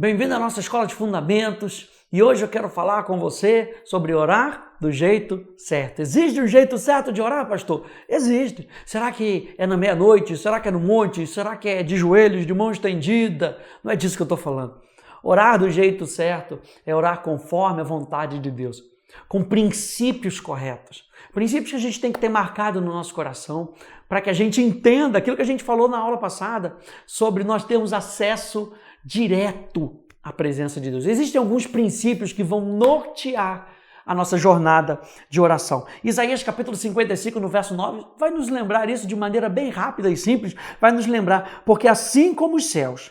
Bem-vindo à nossa Escola de Fundamentos e hoje eu quero falar com você sobre orar do jeito certo. Existe um jeito certo de orar, pastor? Existe. Será que é na meia-noite? Será que é no monte? Será que é de joelhos, de mão estendida? Não é disso que eu estou falando. Orar do jeito certo é orar conforme a vontade de Deus, com princípios corretos. Princípios que a gente tem que ter marcado no nosso coração para que a gente entenda aquilo que a gente falou na aula passada sobre nós termos acesso direto à presença de Deus. Existem alguns princípios que vão nortear a nossa jornada de oração. Isaías capítulo 55, no verso 9, vai nos lembrar isso de maneira bem rápida e simples, vai nos lembrar, porque assim como os céus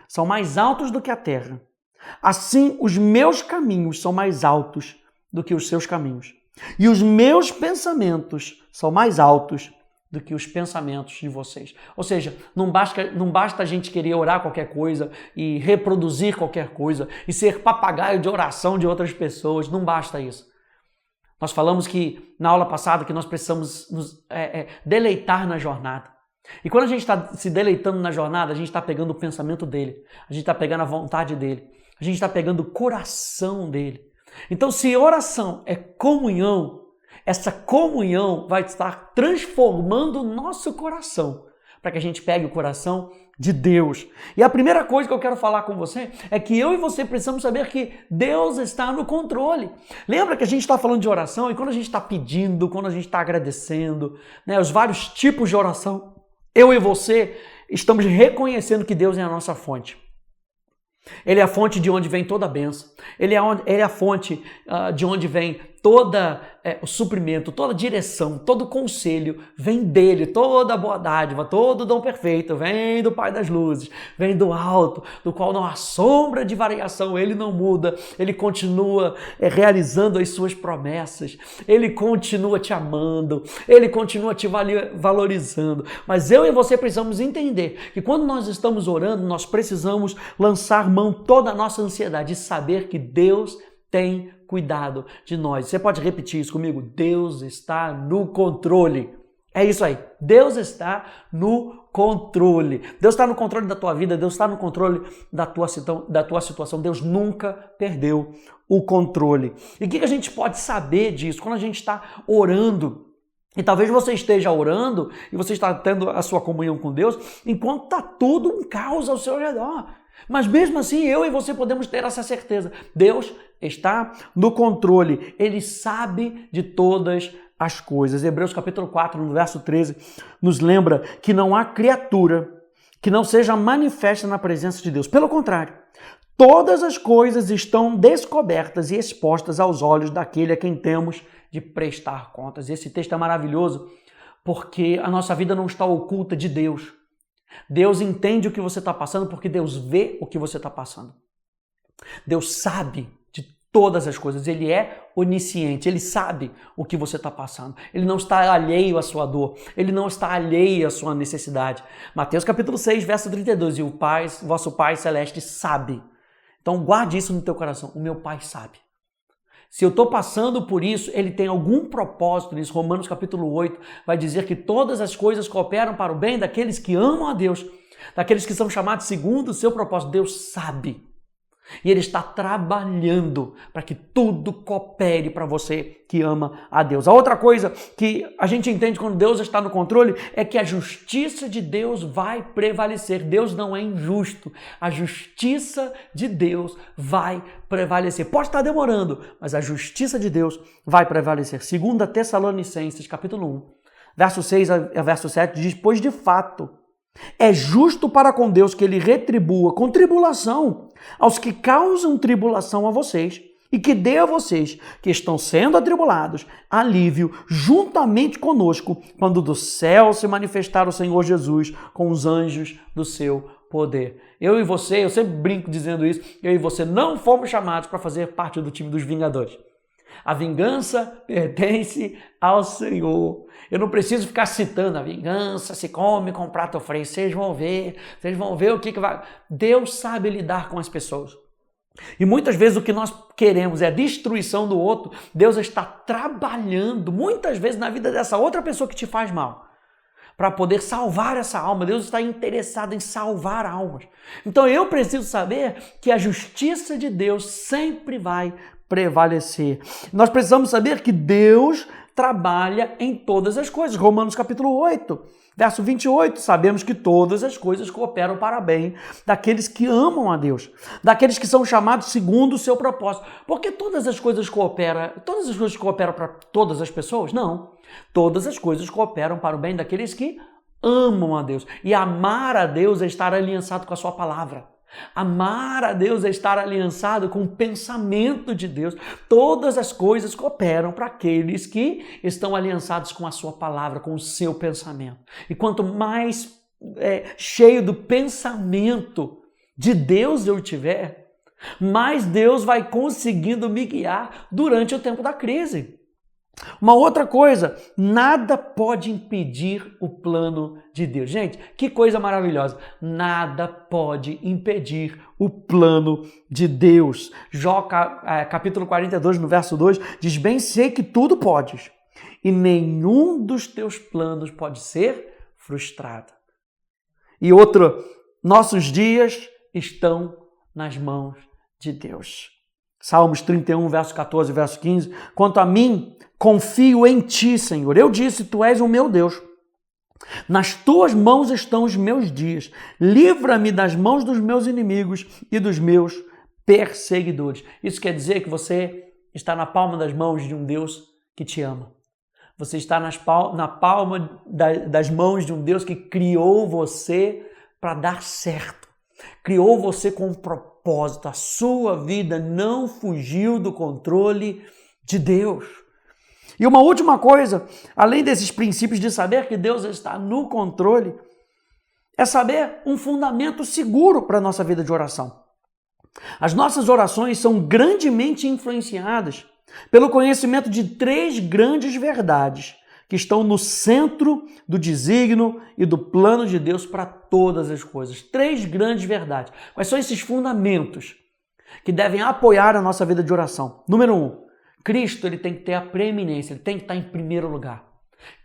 são mais altos do que a terra, assim os meus caminhos são mais altos do que os seus caminhos. E os meus pensamentos são mais altos do que os pensamentos de vocês. Ou seja, não basta a gente querer orar qualquer coisa e reproduzir qualquer coisa e ser papagaio de oração de outras pessoas. Não basta isso. Nós falamos que na aula passada que nós precisamos nos deleitar na jornada. E quando a gente está se deleitando na jornada, a gente está pegando o pensamento dele, a gente está pegando a vontade dele, a gente está pegando o coração dele. Então, se oração é comunhão, essa comunhão vai estar transformando o nosso coração para que a gente pegue o coração de Deus. E a primeira coisa que eu quero falar com você é que eu e você precisamos saber que Deus está no controle. Lembra que a gente está falando de oração e quando a gente está pedindo, quando a gente está agradecendo, os vários tipos de oração, eu e você estamos reconhecendo que Deus é a nossa fonte. Ele é a fonte de onde vem toda a bênção. Ele é a fonte de onde vem todo o suprimento, toda a direção, todo o conselho, vem dele, toda a boa dádiva, todo o dom perfeito, vem do Pai das luzes, vem do alto, do qual não há sombra de variação, ele não muda, ele continua realizando as suas promessas, ele continua te amando, ele continua te valorizando. Mas eu e você precisamos entender que quando nós estamos orando, nós precisamos lançar mão toda a nossa ansiedade e saber que Deus tem cuidado de nós. Você pode repetir isso comigo? Deus está no controle. É isso aí. Deus está no controle. Deus está no controle da tua vida. Deus está no controle da tua situação. Deus nunca perdeu o controle. E o que a gente pode saber disso? Quando a gente está orando, e talvez você esteja orando e você está tendo a sua comunhão com Deus, enquanto está tudo um caos ao seu redor. Mas mesmo assim, eu e você podemos ter essa certeza. Deus está no controle. Ele sabe de todas as coisas. Hebreus capítulo 4, no verso 13, nos lembra que não há criatura que não seja manifesta na presença de Deus. Pelo contrário, todas as coisas estão descobertas e expostas aos olhos daquele a quem temos de prestar contas. Esse texto é maravilhoso porque a nossa vida não está oculta de Deus. Deus entende o que você está passando porque Deus vê o que você está passando. Deus sabe de todas as coisas. Ele é onisciente. Ele sabe o que você está passando. Ele não está alheio à sua dor. Ele não está alheio à sua necessidade. Mateus capítulo 6, verso 32. E o vosso Pai Celeste sabe. Então guarde isso no teu coração. O meu Pai sabe. Se eu estou passando por isso, ele tem algum propósito nisso. Romanos capítulo 8 vai dizer que todas as coisas cooperam para o bem daqueles que amam a Deus, daqueles que são chamados segundo o seu propósito. Deus sabe. E Ele está trabalhando para que tudo coopere para você que ama a Deus. A outra coisa que a gente entende quando Deus está no controle é que a justiça de Deus vai prevalecer. Deus não é injusto. A justiça de Deus vai prevalecer. Pode estar demorando, mas a justiça de Deus vai prevalecer. 2 Tessalonicenses, capítulo 1, verso 6 a verso 7, diz: pois de fato é justo para com Deus que Ele retribua com tribulação aos que causam tribulação a vocês e que dê a vocês, que estão sendo atribulados, alívio juntamente conosco quando do céu se manifestar o Senhor Jesus com os anjos do seu poder. Eu e você, eu sempre brinco dizendo isso, eu e você não fomos chamados para fazer parte do time dos Vingadores. A vingança pertence ao Senhor. Eu não preciso ficar citando a vingança, se come com prato fresco. Vocês vão ver o que vai... Deus sabe lidar com as pessoas. E muitas vezes o que nós queremos é a destruição do outro. Deus está trabalhando muitas vezes na vida dessa outra pessoa que te faz mal, para poder salvar essa alma. Deus está interessado em salvar almas. Então eu preciso saber que a justiça de Deus sempre vai prevalecer. Nós precisamos saber que Deus trabalha em todas as coisas. Romanos capítulo 8, verso 28, sabemos que todas as coisas cooperam para bem daqueles que amam a Deus, daqueles que são chamados segundo o seu propósito. Porque todas as coisas cooperam para todas as pessoas? Não. Todas as coisas cooperam para o bem daqueles que amam a Deus. E amar a Deus é estar aliançado com a sua palavra. Amar a Deus é estar aliançado com o pensamento de Deus. Todas as coisas cooperam para aqueles que estão aliançados com a sua palavra, com o seu pensamento. E quanto mais cheio do pensamento de Deus eu tiver, mais Deus vai conseguindo me guiar durante o tempo da crise. Uma outra coisa, nada pode impedir o plano de Deus. Gente, que coisa maravilhosa. Nada pode impedir o plano de Deus. Jó, capítulo 42, no verso 2, diz: bem sei que tudo podes, e nenhum dos teus planos pode ser frustrado. E outro, nossos dias estão nas mãos de Deus. Salmos 31, verso 14 e verso 15. Quanto a mim, confio em ti, Senhor. Eu disse, tu és o meu Deus. Nas tuas mãos estão os meus dias. Livra-me das mãos dos meus inimigos e dos meus perseguidores. Isso quer dizer que você está na palma das mãos de um Deus que te ama. Você está na palma das mãos de um Deus que criou você para dar certo. Criou você com um propósito. A sua vida não fugiu do controle de Deus. E uma última coisa, além desses princípios de saber que Deus está no controle, é saber um fundamento seguro para a nossa vida de oração. As nossas orações são grandemente influenciadas pelo conhecimento de 3 grandes verdades que estão no centro do desígnio e do plano de Deus para todas as coisas. 3 grandes verdades. Quais são esses fundamentos que devem apoiar a nossa vida de oração? Número 1, Cristo ele tem que ter a preeminência, ele tem que estar em primeiro lugar.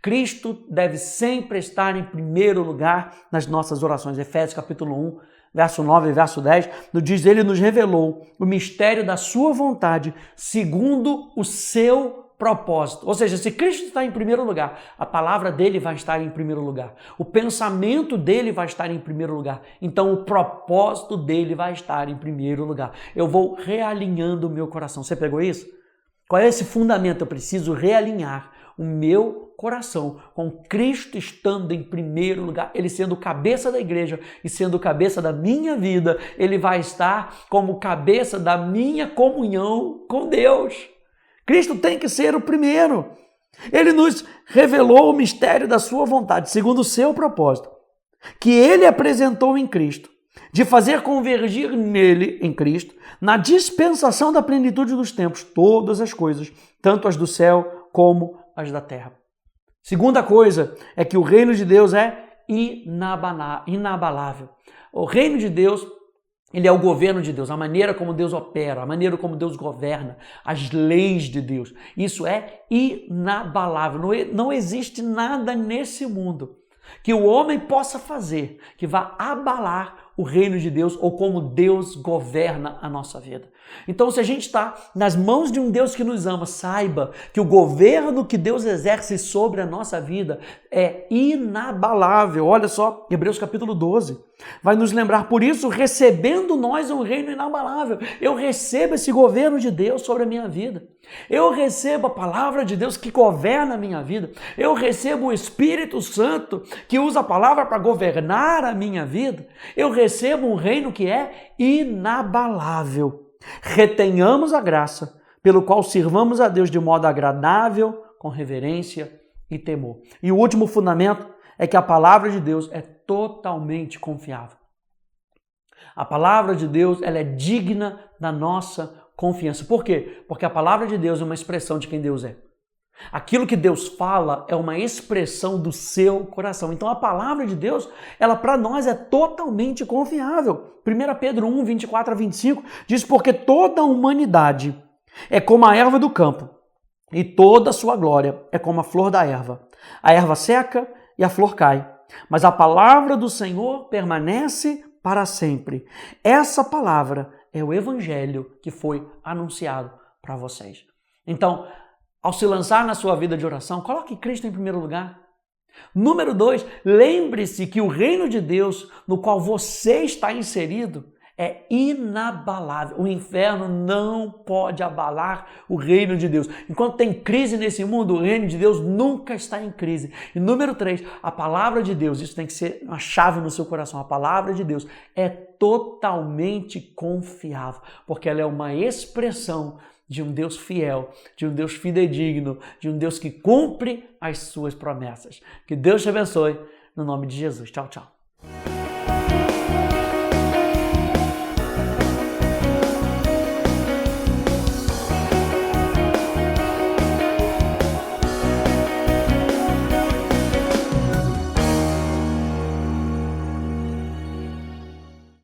Cristo deve sempre estar em primeiro lugar nas nossas orações. Efésios capítulo 1, verso 9 e verso 10, nos diz: ele nos revelou o mistério da sua vontade segundo o seu propósito. Ou seja, se Cristo está em primeiro lugar, a palavra dele vai estar em primeiro lugar. O pensamento dele vai estar em primeiro lugar. Então o propósito dele vai estar em primeiro lugar. Eu vou realinhando o meu coração. Você pegou isso? Qual é esse fundamento? Eu preciso realinhar o meu coração com Cristo estando em primeiro lugar, ele sendo o cabeça da igreja e sendo o cabeça da minha vida, ele vai estar como cabeça da minha comunhão com Deus. Cristo tem que ser o primeiro. Ele nos revelou o mistério da sua vontade, segundo o seu propósito, que ele apresentou em Cristo, de fazer convergir nele, em Cristo, na dispensação da plenitude dos tempos, todas as coisas, tanto as do céu como as da terra. Segunda coisa é que o reino de Deus é inabalável. O reino de Deus, ele é o governo de Deus, a maneira como Deus opera, a maneira como Deus governa, as leis de Deus. Isso é inabalável. Não existe nada nesse mundo que o homem possa fazer que vá abalar o reino de Deus ou como Deus governa a nossa vida. Então, se a gente está nas mãos de um Deus que nos ama, saiba que o governo que Deus exerce sobre a nossa vida é inabalável. Olha só, Hebreus capítulo 12 vai nos lembrar, por isso, recebendo nós um reino inabalável. Eu recebo esse governo de Deus sobre a minha vida. Eu recebo a palavra de Deus que governa a minha vida. Eu recebo o Espírito Santo que usa a palavra para governar a minha vida. Eu recebo um reino que é inabalável. Retenhamos a graça pelo qual sirvamos a Deus de modo agradável, com reverência e temor. E o último fundamento é que a palavra de Deus é totalmente confiável. A palavra de Deus ela é digna da nossa confiança. Por quê? Porque a palavra de Deus é uma expressão de quem Deus é. Aquilo que Deus fala é uma expressão do seu coração. Então a palavra de Deus, ela para nós é totalmente confiável. 1 Pedro 1, 24 a 25 diz: porque toda a humanidade é como a erva do campo, e toda a sua glória é como a flor da erva. A erva seca e a flor cai, mas a palavra do Senhor permanece para sempre. Essa palavra é o evangelho que foi anunciado para vocês. Então, ao se lançar na sua vida de oração, coloque Cristo em primeiro lugar. Número 2, lembre-se que o reino de Deus no qual você está inserido é inabalável. O inferno não pode abalar o reino de Deus. Enquanto tem crise nesse mundo, o reino de Deus nunca está em crise. E número 3, a palavra de Deus, isso tem que ser uma chave no seu coração. A palavra de Deus é totalmente confiável, porque ela é uma expressão de um Deus fiel, de um Deus fidedigno, de um Deus que cumpre as suas promessas. Que Deus te abençoe, no nome de Jesus. Tchau, tchau.